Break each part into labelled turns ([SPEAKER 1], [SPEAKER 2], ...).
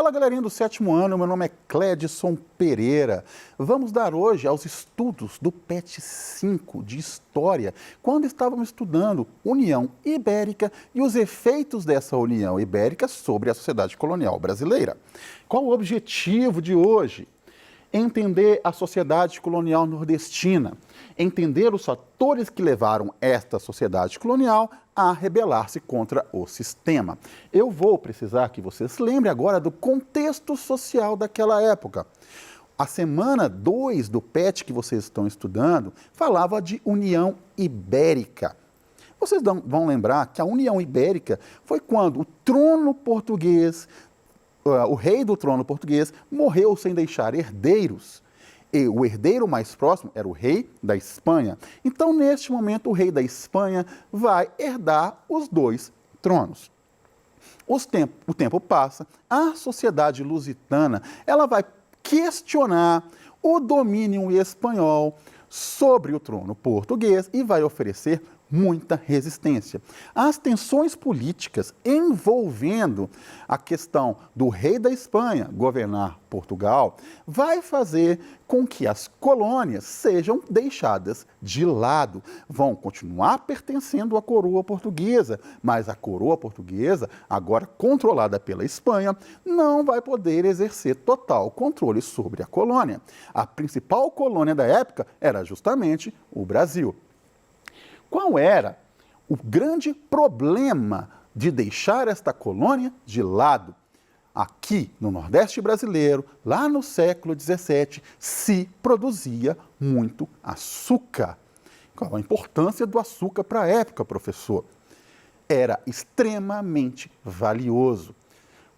[SPEAKER 1] Fala, galerinha do 7º ano, meu nome é Clédson Pereira. Vamos dar hoje aos estudos do PET 5 de História, quando estávamos estudando União Ibérica e os efeitos dessa União Ibérica sobre a sociedade colonial brasileira. Qual o objetivo de hoje? Entender a sociedade colonial nordestina, entender os fatores que levaram esta sociedade colonial a rebelar-se contra o sistema. Eu vou precisar que vocês lembrem agora do contexto social daquela época. A semana 2 do PET que vocês estão estudando falava de União Ibérica. Vocês vão lembrar que a União Ibérica foi quando o trono português, o rei do trono português, morreu sem deixar herdeiros. E o herdeiro mais próximo era o rei da Espanha. Então, neste momento, o rei da Espanha vai herdar os dois tronos. O tempo passa, a sociedade lusitana ela vai questionar o domínio espanhol sobre o trono português e vai oferecer muita resistência. As tensões políticas envolvendo a questão do rei da Espanha governar Portugal vai fazer com que as colônias sejam deixadas de lado. Vão continuar pertencendo à coroa portuguesa, mas a coroa portuguesa, agora controlada pela Espanha, não vai poder exercer total controle sobre a colônia. A principal colônia da época era justamente o Brasil. Qual era o grande problema de deixar esta colônia de lado? Aqui no Nordeste brasileiro, lá no século XVII, se produzia muito açúcar. Qual a importância do açúcar para a época, professor? Era extremamente valioso.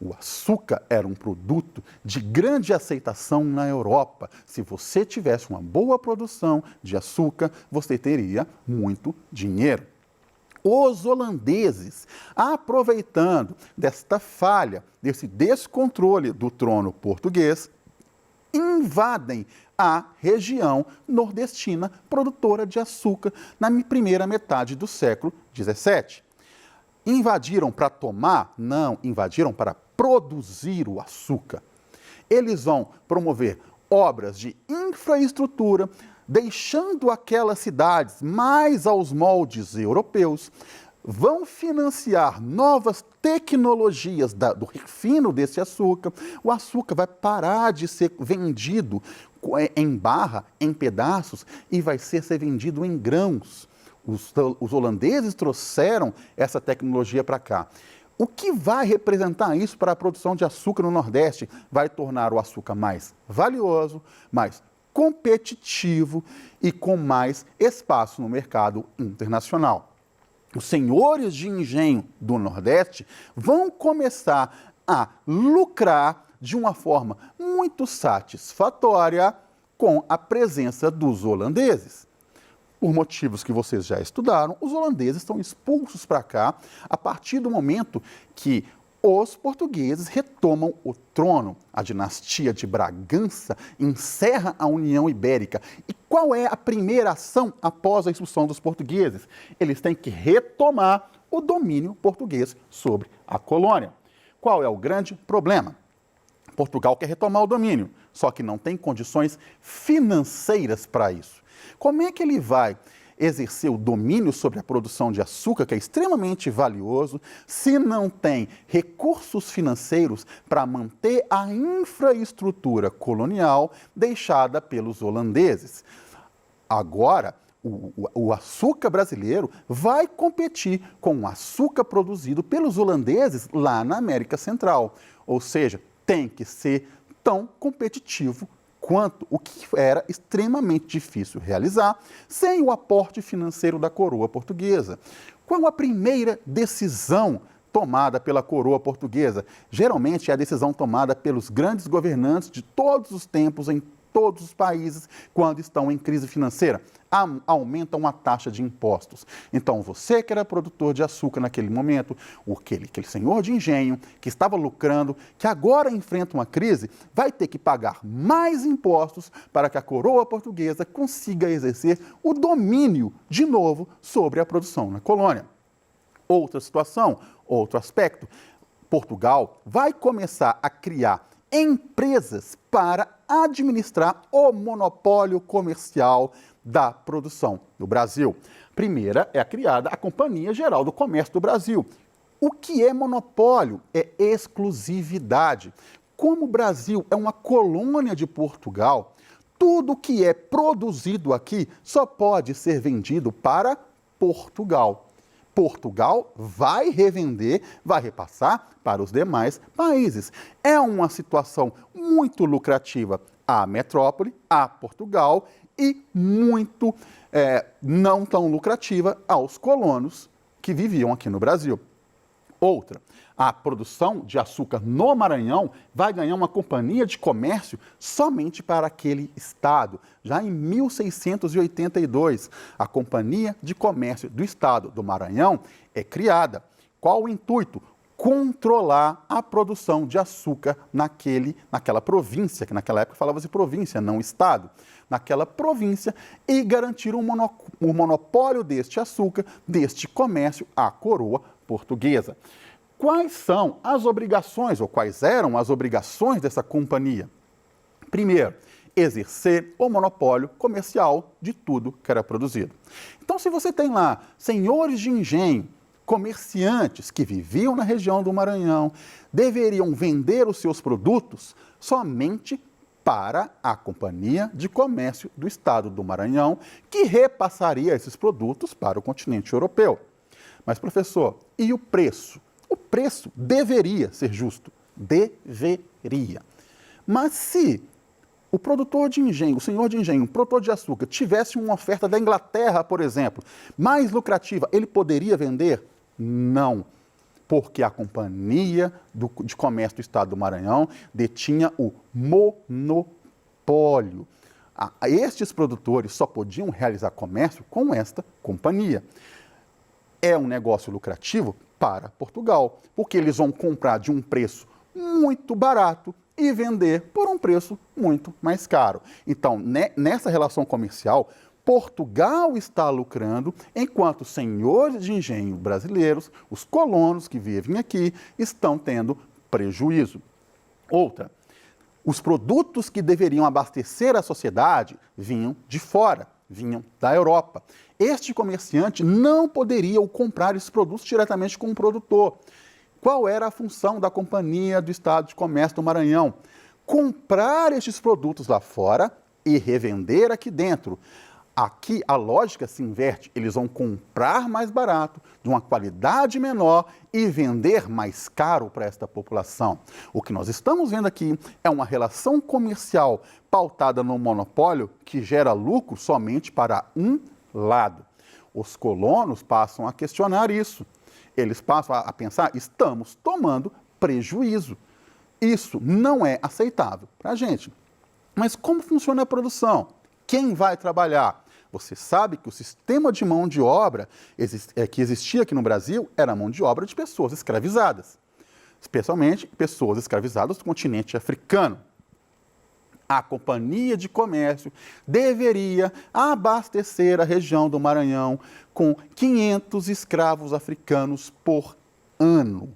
[SPEAKER 1] O açúcar era um produto de grande aceitação na Europa. Se você tivesse uma boa produção de açúcar, você teria muito dinheiro. Os holandeses, aproveitando desta falha, desse descontrole do trono português, invadem a região nordestina produtora de açúcar na primeira metade do século XVII. Invadiram para tomar? Não, invadiram para produzir o açúcar. Eles vão promover obras de infraestrutura, deixando aquelas cidades mais aos moldes europeus, vão financiar novas tecnologias do refino desse açúcar. O açúcar vai parar de ser vendido em barra, em pedaços, e vai ser vendido em grãos. Os holandeses trouxeram essa tecnologia para cá. O que vai representar isso para a produção de açúcar no Nordeste? Vai tornar o açúcar mais valioso, mais competitivo e com mais espaço no mercado internacional. Os senhores de engenho do Nordeste vão começar a lucrar de uma forma muito satisfatória com a presença dos holandeses. Por motivos que vocês já estudaram, os holandeses são expulsos para cá a partir do momento que os portugueses retomam o trono. A dinastia de Bragança encerra a União Ibérica. E qual é a primeira ação após a expulsão dos portugueses? Eles têm que retomar o domínio português sobre a colônia. Qual é o grande problema? Portugal quer retomar o domínio, só que não tem condições financeiras para isso. Como é que ele vai exercer o domínio sobre a produção de açúcar, que é extremamente valioso, se não tem recursos financeiros para manter a infraestrutura colonial deixada pelos holandeses? Agora, o açúcar brasileiro vai competir com o açúcar produzido pelos holandeses lá na América Central. Ou seja, tem que ser tão competitivo quanto o que era extremamente difícil realizar sem o aporte financeiro da coroa portuguesa. Qual a primeira decisão tomada pela coroa portuguesa? Geralmente é a decisão tomada pelos grandes governantes de todos os tempos, em todos os países, quando estão em crise financeira. Aumentam a taxa de impostos. Então, você que era produtor de açúcar naquele momento, aquele senhor de engenho que estava lucrando, que agora enfrenta uma crise, vai ter que pagar mais impostos para que a coroa portuguesa consiga exercer o domínio, de novo, sobre a produção na colônia. Outra situação, outro aspecto, Portugal vai começar a criar empresas para administrar o monopólio comercial da produção no Brasil. Primeira é a criada a Companhia Geral do Comércio do Brasil. O que é monopólio? É exclusividade. Como o Brasil é uma colônia de Portugal, tudo que é produzido aqui só pode ser vendido para Portugal. Portugal vai revender, vai repassar para os demais países. É uma situação muito lucrativa à metrópole, a Portugal, e muito não tão lucrativa aos colonos que viviam aqui no Brasil. Outra, a produção de açúcar no Maranhão vai ganhar uma companhia de comércio somente para aquele estado. Já em 1682, a Companhia de Comércio do Estado do Maranhão é criada. Qual o intuito? Controlar a produção de açúcar naquela província, que naquela época falava-se província, não estado, naquela província, e garantir um monopólio deste açúcar, deste comércio à coroa portuguesa. Quais são as obrigações, ou quais eram as obrigações dessa companhia? Primeiro, exercer o monopólio comercial de tudo que era produzido. Então, se você tem lá senhores de engenho, comerciantes que viviam na região do Maranhão, deveriam vender os seus produtos somente para a Companhia de Comércio do Estado do Maranhão, que repassaria esses produtos para o continente europeu. Mas, professor, e o preço? O preço deveria ser justo. Deveria. Mas se o produtor de engenho, o senhor de engenho, o produtor de açúcar, tivesse uma oferta da Inglaterra, por exemplo, mais lucrativa, ele poderia vender? Não, porque a Companhia de Comércio do Estado do Maranhão detinha o monopólio. Estes produtores só podiam realizar comércio com esta companhia. É um negócio lucrativo para Portugal, porque eles vão comprar de um preço muito barato e vender por um preço muito mais caro. Então, nessa relação comercial, Portugal está lucrando, enquanto os senhores de engenho brasileiros, os colonos que vivem aqui, estão tendo prejuízo. Outra, os produtos que deveriam abastecer a sociedade vinham de fora, vinham da Europa. Este comerciante não poderia comprar esses produtos diretamente com o produtor. Qual era a função da Companhia do Estado de Comércio do Maranhão? Comprar estes produtos lá fora e revender aqui dentro. Aqui a lógica se inverte, eles vão comprar mais barato, de uma qualidade menor e vender mais caro para esta população. O que nós estamos vendo aqui é uma relação comercial pautada no monopólio que gera lucro somente para um lado. Os colonos passam a questionar isso. Eles passam a pensar, estamos tomando prejuízo. Isso não é aceitável para a gente. Mas como funciona a produção? Quem vai trabalhar? Você sabe que o sistema de mão de obra que existia aqui no Brasil era a mão de obra de pessoas escravizadas, especialmente pessoas escravizadas do continente africano. A Companhia de Comércio deveria abastecer a região do Maranhão com 500 escravos africanos por ano.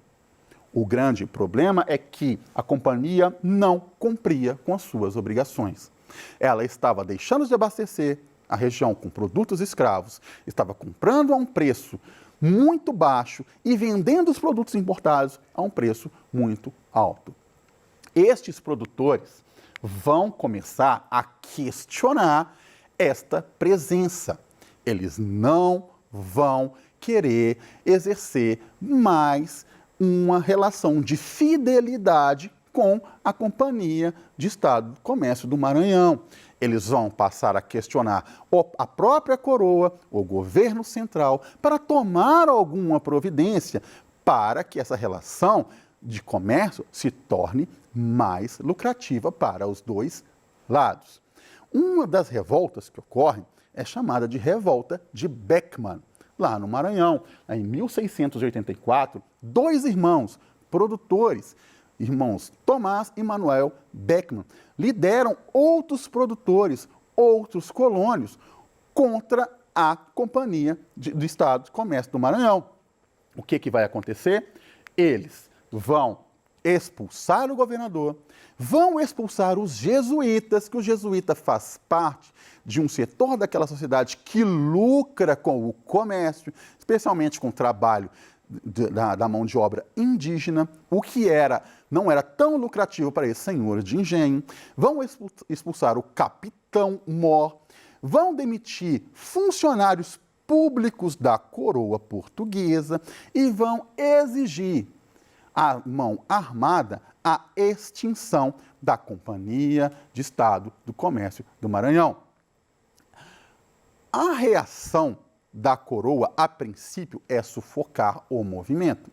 [SPEAKER 1] O grande problema é que a companhia não cumpria com as suas obrigações. Ela estava deixando de abastecer a região com produtos escravos, estava comprando a um preço muito baixo e vendendo os produtos importados a um preço muito alto. Estes produtores vão começar a questionar esta presença. Eles não vão querer exercer mais uma relação de fidelidade com a Companhia de Estado do Comércio do Maranhão. Eles vão passar a questionar a própria coroa, o governo central, para tomar alguma providência para que essa relação de comércio se torne mais lucrativa para os dois lados. Uma das revoltas que ocorrem é chamada de Revolta de Beckman, lá no Maranhão. Em 1684, dois irmãos produtores, irmãos Tomás e Manuel Beckman, lideram outros produtores, outros colônios, contra a Companhia do Estado de Comércio do Maranhão. O que vai acontecer? Eles vão expulsar o governador, vão expulsar os jesuítas, que o jesuíta faz parte de um setor daquela sociedade que lucra com o comércio, especialmente com o trabalho da mão de obra indígena, o que não era tão lucrativo para esses senhores de engenho. Vão expulsar o capitão mor, vão demitir funcionários públicos da coroa portuguesa e vão exigir à mão armada a extinção da Companhia de Estado do Comércio do Maranhão. A reação da coroa, a princípio, é sufocar o movimento.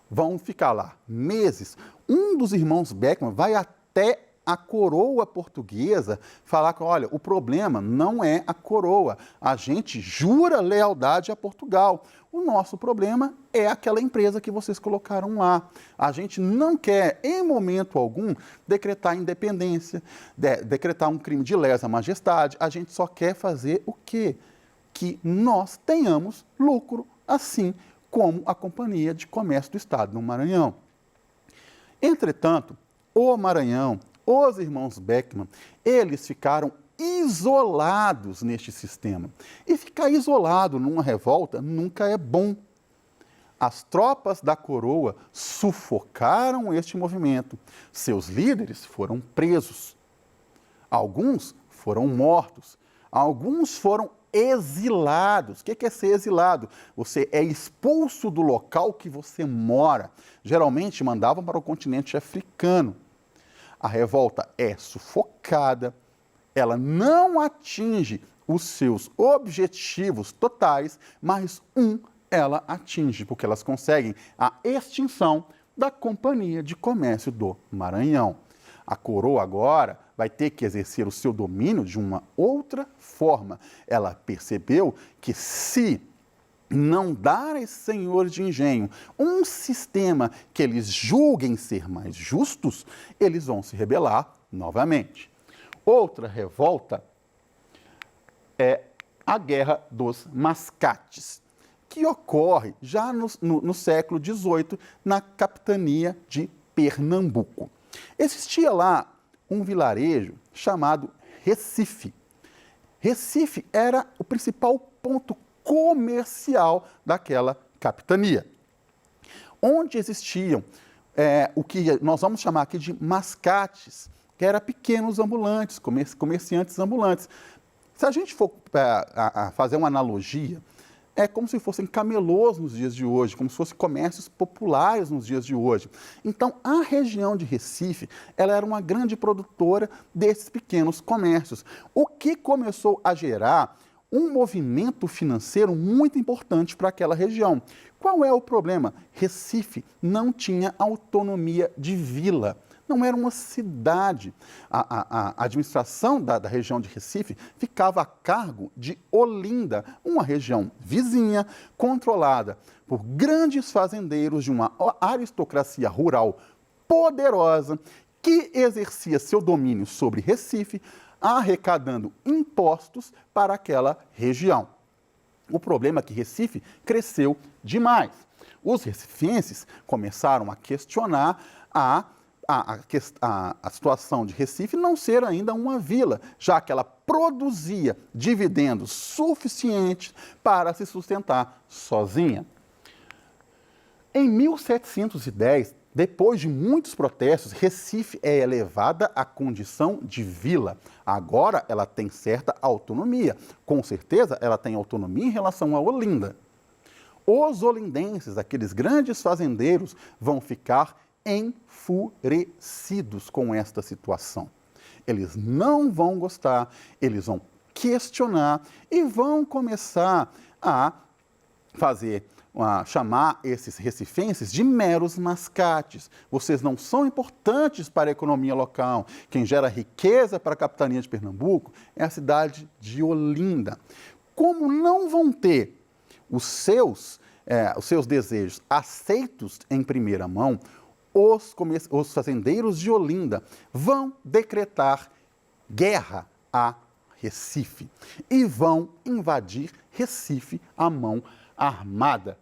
[SPEAKER 1] Vão ficar lá meses. Um dos irmãos Beckmann vai até a coroa portuguesa falar que, olha, o problema não é a coroa. A gente jura lealdade a Portugal. O nosso problema é aquela empresa que vocês colocaram lá. A gente não quer, em momento algum, decretar independência, decretar um crime de lesa majestade. A gente só quer fazer o quê? Que nós tenhamos lucro, assim como a Companhia de Comércio do Estado no Maranhão. Entretanto, o Maranhão, os irmãos Beckmann, eles ficaram isolados neste sistema. E ficar isolado numa revolta nunca é bom. As tropas da coroa sufocaram este movimento. Seus líderes foram presos. Alguns foram mortos. Alguns foram exilados. O que é ser exilado? Você é expulso do local que você mora. Geralmente mandavam para o continente africano. A revolta é sufocada, ela não atinge os seus objetivos totais, mas ela atinge, porque elas conseguem a extinção da Companhia de Comércio do Maranhão. A coroa agora vai ter que exercer o seu domínio de uma outra forma. Ela percebeu que se não dar a esses senhores de engenho um sistema que eles julguem ser mais justos, eles vão se rebelar novamente. Outra revolta é a Guerra dos Mascates, que ocorre já no século XVIII na capitania de Pernambuco. Existia lá um vilarejo chamado Recife. Recife era o principal ponto comercial daquela capitania, onde existiam o que nós vamos chamar aqui de mascates, que eram pequenos ambulantes, comerciantes ambulantes. Se a gente for fazer uma analogia, é como se fossem camelôs nos dias de hoje, como se fossem comércios populares nos dias de hoje. Então, a região de Recife, ela era uma grande produtora desses pequenos comércios, o que começou a gerar um movimento financeiro muito importante para aquela região. Qual é o problema? Recife não tinha autonomia de vila, não era uma cidade. A administração da região de Recife ficava a cargo de Olinda, uma região vizinha, controlada por grandes fazendeiros de uma aristocracia rural poderosa, que exercia seu domínio sobre Recife, arrecadando impostos para aquela região. O problema é que Recife cresceu demais. Os recifenses começaram a questionar a situação de Recife não ser ainda uma vila, já que ela produzia dividendos suficientes para se sustentar sozinha. Em 1710, depois de muitos protestos, Recife é elevada à condição de vila. Agora ela tem certa autonomia. Com certeza ela tem autonomia em relação a Olinda. Os olindenses, aqueles grandes fazendeiros, vão ficar enfurecidos com esta situação. Eles não vão gostar, eles vão questionar e vão começar a chamar esses recifenses de meros mascates. Vocês não são importantes para a economia local. Quem gera riqueza para a capitania de Pernambuco é a cidade de Olinda. Como não vão ter os seus desejos aceitos em primeira mão, os fazendeiros de Olinda vão decretar guerra a Recife e vão invadir Recife à mão armada.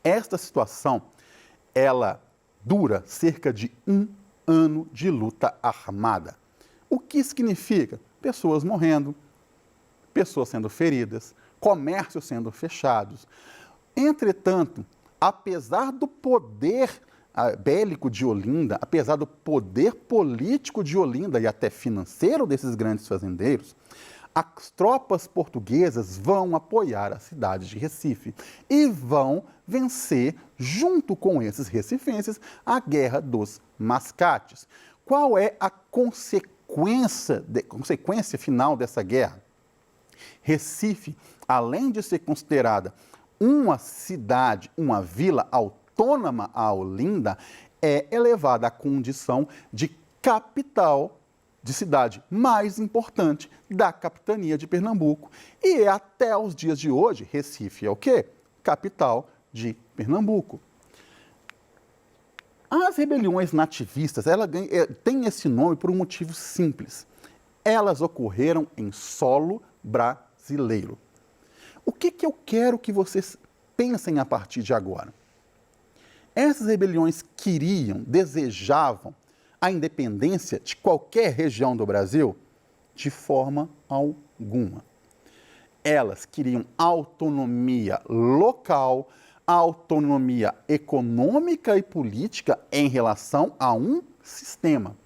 [SPEAKER 1] Esta situação, ela dura cerca de 1 ano de luta armada. O que significa? Pessoas morrendo, pessoas sendo feridas, comércios sendo fechados. Entretanto, apesar do poder bélico de Olinda, apesar do poder político de Olinda e até financeiro desses grandes fazendeiros, as tropas portuguesas vão apoiar a cidade de Recife e vão vencer, junto com esses recifenses, a Guerra dos Mascates. Qual é a consequência final dessa guerra? Recife, além de ser considerada uma cidade, uma vila autônoma a Olinda, é elevada à condição de capital de cidade mais importante da capitania de Pernambuco. E até os dias de hoje, Recife é o quê? Capital de Pernambuco. As rebeliões nativistas, têm esse nome por um motivo simples. Elas ocorreram em solo brasileiro. O que eu quero que vocês pensem a partir de agora? Essas rebeliões desejavam a independência de qualquer região do Brasil? De forma alguma. Elas queriam autonomia local, autonomia econômica e política em relação a um sistema.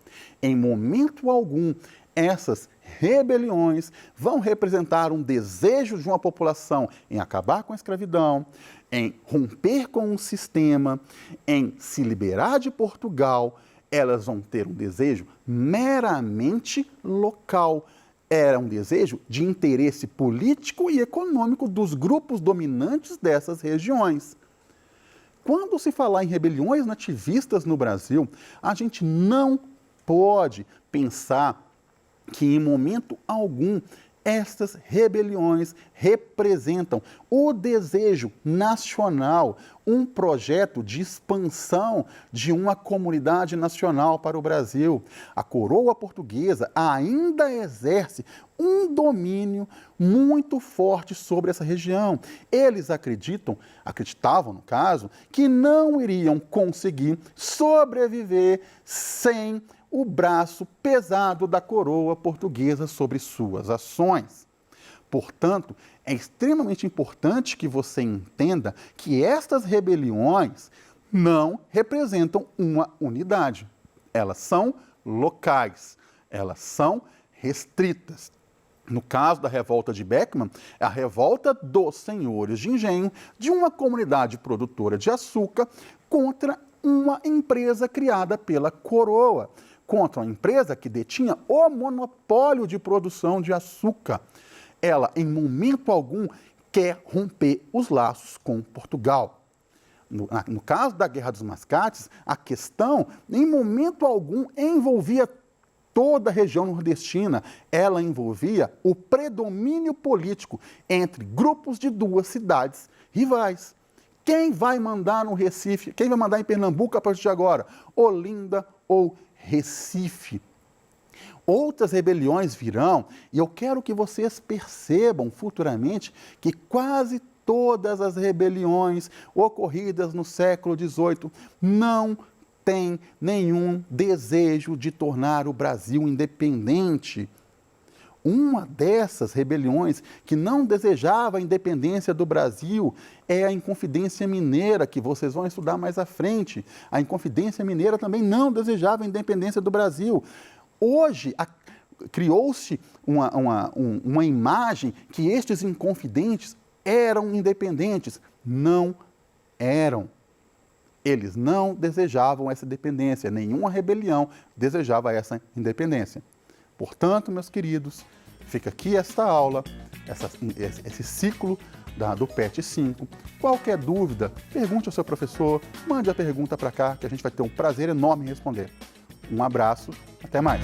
[SPEAKER 1] Em momento algum, essas rebeliões vão representar um desejo de uma população em acabar com a escravidão, em romper com um sistema, em se liberar de Portugal. Elas vão ter um desejo meramente local. Era um desejo de interesse político e econômico dos grupos dominantes dessas regiões. Quando se falar em rebeliões nativistas no Brasil, a gente não pode pensar que em momento algum estas rebeliões representam o desejo nacional, um projeto de expansão de uma comunidade nacional para o Brasil. A coroa portuguesa ainda exerce um domínio muito forte sobre essa região. Eles acreditavam no caso, que não iriam conseguir sobreviver sem o braço pesado da coroa portuguesa sobre suas ações. Portanto, é extremamente importante que você entenda que estas rebeliões não representam uma unidade. Elas são locais, elas são restritas. No caso da revolta de Beckmann, é a revolta dos senhores de engenho de uma comunidade produtora de açúcar contra uma empresa criada pela coroa, contra uma empresa que detinha o monopólio de produção de açúcar. Ela, em momento algum, quer romper os laços com Portugal. No caso da Guerra dos Mascates, a questão, em momento algum, envolvia toda a região nordestina. Ela envolvia o predomínio político entre grupos de duas cidades rivais. Quem vai mandar no Recife? Quem vai mandar em Pernambuco a partir de agora? Olinda ou Recife? Outras rebeliões virão e eu quero que vocês percebam futuramente que quase todas as rebeliões ocorridas no século XVIII não têm nenhum desejo de tornar o Brasil independente. Uma dessas rebeliões que não desejava a independência do Brasil é a Inconfidência Mineira, que vocês vão estudar mais à frente. A Inconfidência Mineira também não desejava a independência do Brasil. Hoje, criou-se uma imagem que estes inconfidentes eram independentes. Não eram. Eles não desejavam essa independência. Nenhuma rebelião desejava essa independência. Portanto, meus queridos, fica aqui esta aula, esse ciclo do PET 5. Qualquer dúvida, pergunte ao seu professor, mande a pergunta para cá, que a gente vai ter um prazer enorme em responder. Um abraço, até mais.